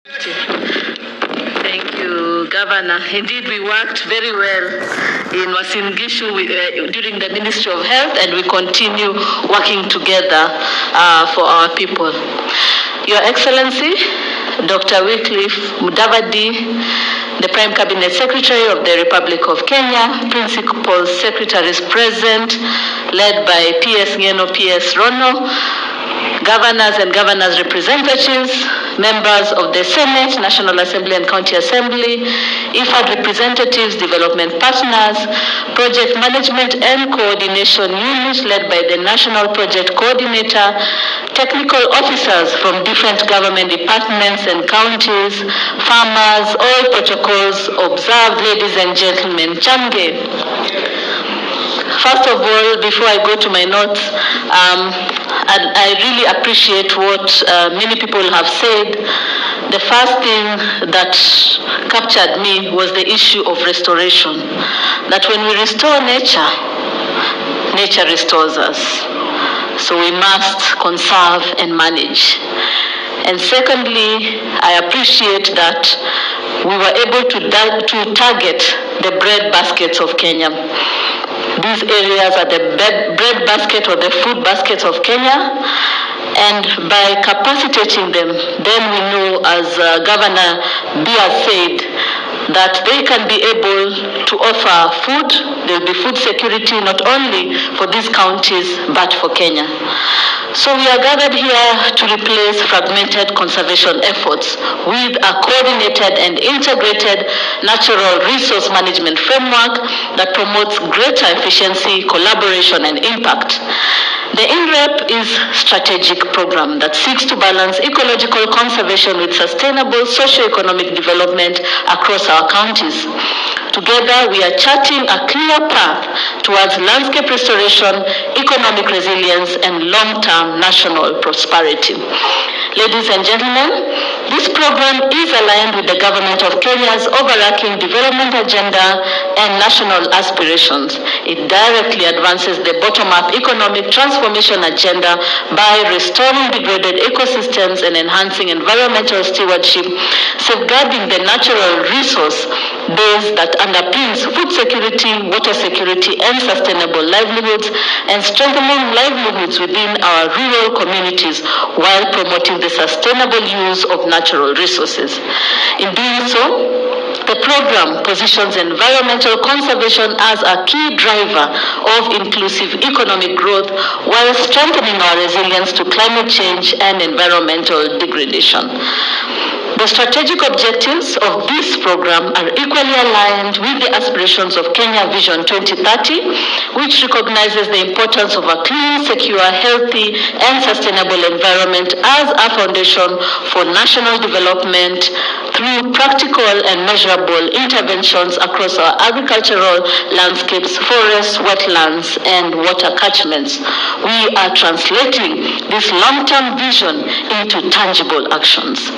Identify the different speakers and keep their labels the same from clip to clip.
Speaker 1: Thank you, Governor. Indeed, we worked very well in Uasin Gishu during the Ministry of Health, and we continue working together for our people. Your Excellency, Dr. Wycliffe Mudavadi, the Prime Cabinet Secretary of the Republic of Kenya, Principal Secretaries present, led by PS Ngeno, PS Rono, governors and governors' representatives, members of the Senate, National Assembly and County Assembly, IFAD representatives, development partners, project management and coordination unit led by the National Project Coordinator, technical officers from different government departments and counties, farmers, all protocols observed, ladies and gentlemen. Chamge. First of all, before I go to my notes, I really appreciate what many people have said. The first thing that captured me was the issue of restoration. That when we restore nature, nature restores us. So we must conserve and manage. And secondly, I appreciate that we were able to target the bread baskets of Kenya. These areas are the bread basket or the food baskets of Kenya, and by capacitating them, then we know, as Governor Bia said, that they can be able to offer food. There will be food security not only for these counties, but for Kenya. So we are gathered here to replace fragmented conservation efforts with a coordinated and integrated natural resource management framework that promotes greater efficiency, collaboration, and impact. The INREP is a strategic program that seeks to balance ecological conservation with sustainable socio-economic development across our counties. Together, we are charting a clear path towards landscape restoration, economic resilience, and long-term national prosperity. Ladies and gentlemen, this program is aligned with the Government of Kenya's overarching development agenda and national aspirations. It directly advances the bottom-up economic transformation agenda by restoring degraded ecosystems and enhancing environmental stewardship, safeguarding the natural resource base that underpins food security, water security, and sustainable livelihoods, and strengthening livelihoods within our rural communities while promoting the sustainable use of natural resources. In doing so, the program positions environmental conservation as a key driver of inclusive economic growth while strengthening our resilience to climate change and environmental degradation. The strategic objectives of this program are equally aligned with the aspirations of Kenya Vision 2030, which recognizes the importance of a clean, secure, healthy, and sustainable environment as a foundation for national development through practical and measurable interventions across our agricultural landscapes, forests, wetlands, and water catchments. We are translating this long-term vision into tangible actions.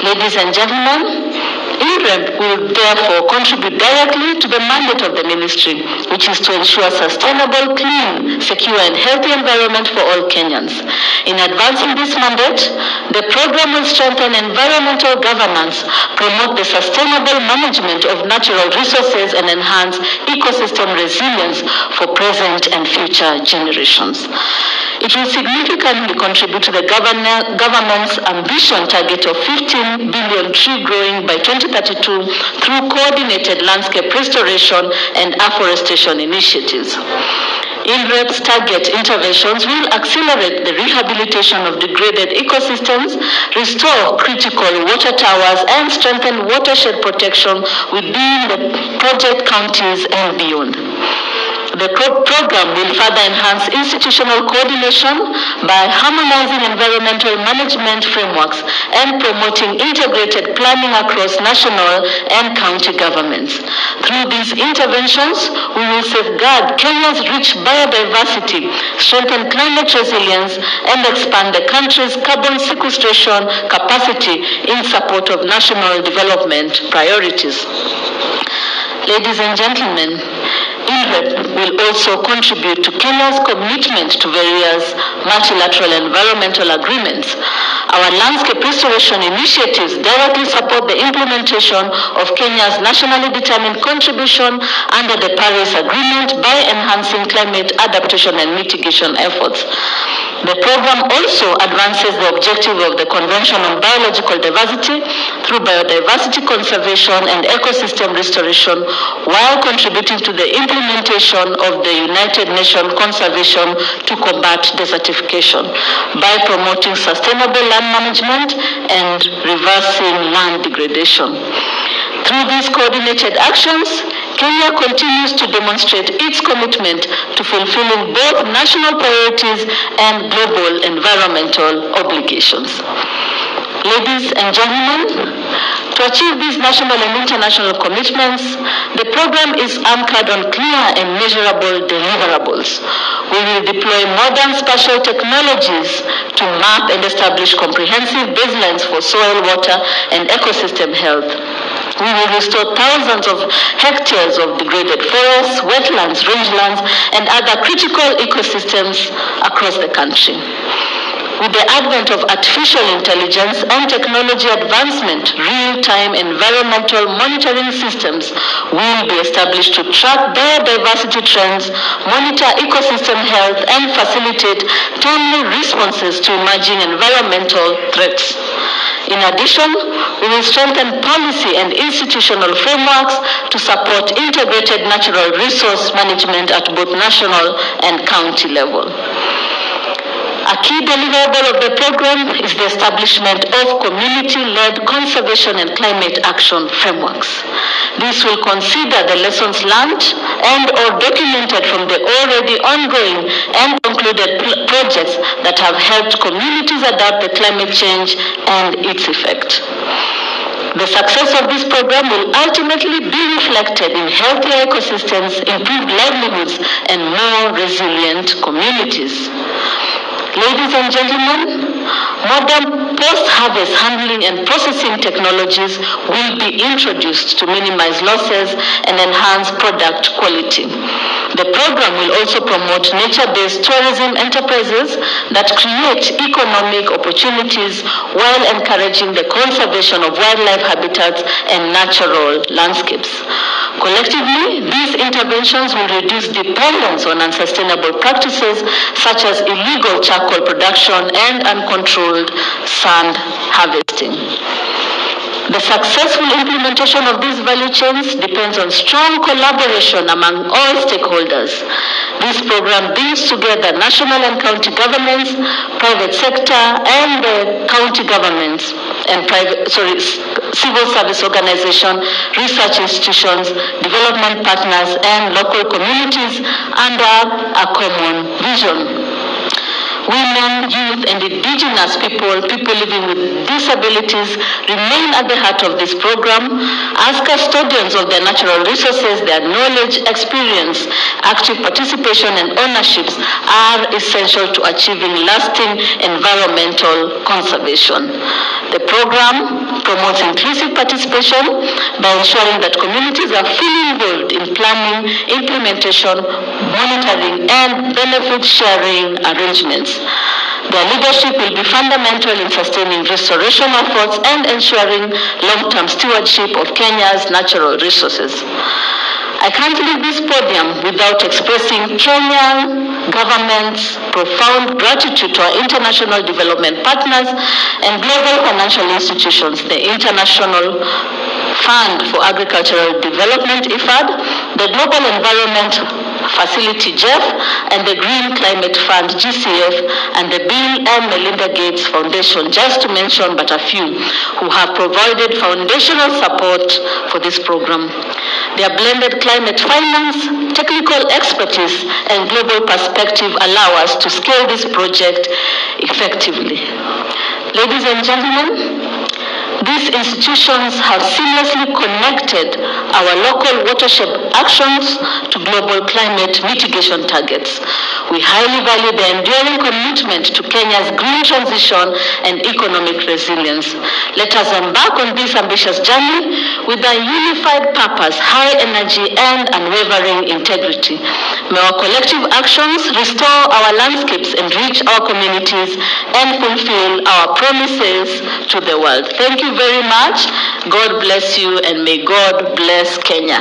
Speaker 1: Ladies and gentlemen, INREP will therefore contribute directly to the mandate of the ministry, which is to ensure sustainable, clean, secure, and healthy environment for all Kenyans. In advancing this mandate, the program will strengthen environmental governance, promote the sustainable management of natural resources, and enhance ecosystem resilience for present and future generations. It will significantly contribute to the government's ambition target of 15 billion tree growing by 2032 through coordinated landscape restoration and afforestation initiatives. INREP's target interventions will accelerate the rehabilitation of degraded ecosystems, restore critical water towers, and strengthen watershed protection within the project counties and beyond. The program will further enhance institutional coordination by harmonizing environmental management frameworks and promoting integrated planning across national and county governments. Through these interventions, we will safeguard Kenya's rich biodiversity, strengthen climate resilience, and expand the country's carbon sequestration capacity in support of national development priorities. Ladies and gentlemen, INREP will also contribute to Kenya's commitment to various multilateral environmental agreements. Our landscape restoration initiatives directly support the implementation of Kenya's nationally determined contribution under the Paris Agreement by enhancing climate adaptation and mitigation efforts. The program also advances the objective of the Convention on Biological Diversity through biodiversity conservation and ecosystem restoration, while contributing to the implementation of the United Nations Conservation to Combat Desertification by promoting sustainable land management and reversing land degradation. Through these coordinated actions, Kenya continues to demonstrate its commitment to fulfilling both national priorities and global environmental obligations. Ladies and gentlemen, to achieve these national and international commitments, the program is anchored on clear and measurable deliverables. We will deploy modern spatial technologies to map and establish comprehensive baselines for soil, water, and ecosystem health. We will restore thousands of hectares of degraded forests, wetlands, rangelands, and other critical ecosystems across the country. With the advent of artificial intelligence and technology advancement, real-time environmental monitoring systems will be established to track biodiversity trends, monitor ecosystem health, and facilitate timely responses to emerging environmental threats. In addition, we will strengthen policy and institutional frameworks to support integrated natural resource management at both national and county level. A key deliverable of the program is the establishment of community-led conservation and climate action frameworks. This will consider the lessons learned and/or documented from the already ongoing and concluded projects that have helped communities adapt to climate change and its effect. The success of this program will ultimately be reflected in healthier ecosystems, improved livelihoods, and more resilient communities. Ladies and gentlemen, modern post-harvest handling and processing technologies will be introduced to minimize losses and enhance product quality. The program will also promote nature-based tourism enterprises that create economic opportunities while encouraging the conservation of wildlife habitats and natural landscapes. Collectively, these interventions will reduce dependence on unsustainable practices such as illegal charcoal production and uncontrolled sand harvesting. The successful implementation of these value chains depends on strong collaboration among all stakeholders. This program brings together national and county governments, private sector, and the county governments, and civil service organizations, research institutions, development partners, and local communities under a common vision. Women, youth, and indigenous people living with disabilities remain at the heart of this program. As custodians of their natural resources, their knowledge, experience, active participation, and ownerships are essential to achieving lasting environmental conservation. The program promotes inclusive participation by ensuring that communities are fully involved in planning, implementation, monitoring, and benefit sharing arrangements. Their leadership will be fundamental in sustaining restoration efforts and ensuring long-term stewardship of Kenya's natural resources. I can't leave this podium without expressing Kenyan government's profound gratitude to our international development partners and global financial institutions, the International Fund for Agricultural Development, IFAD, the Global Environment Facility, GEF, and the Green Climate Fund, GCF, and the Bill and Melinda Gates Foundation, just to mention but a few, who have provided foundational support for this program. Their blended climate finance, technical expertise, and global perspective allow us to scale this project effectively. Ladies and gentlemen, these institutions have seamlessly connected our local watershed actions to global climate mitigation targets. We highly value the enduring commitment to Kenya's green transition and economic resilience. Let us embark on this ambitious journey with a unified purpose, high energy, and unwavering integrity. May our collective actions restore our landscapes, enrich our communities, and fulfill our promises to the world. Thank you very much. God bless you, and may God bless Kenya.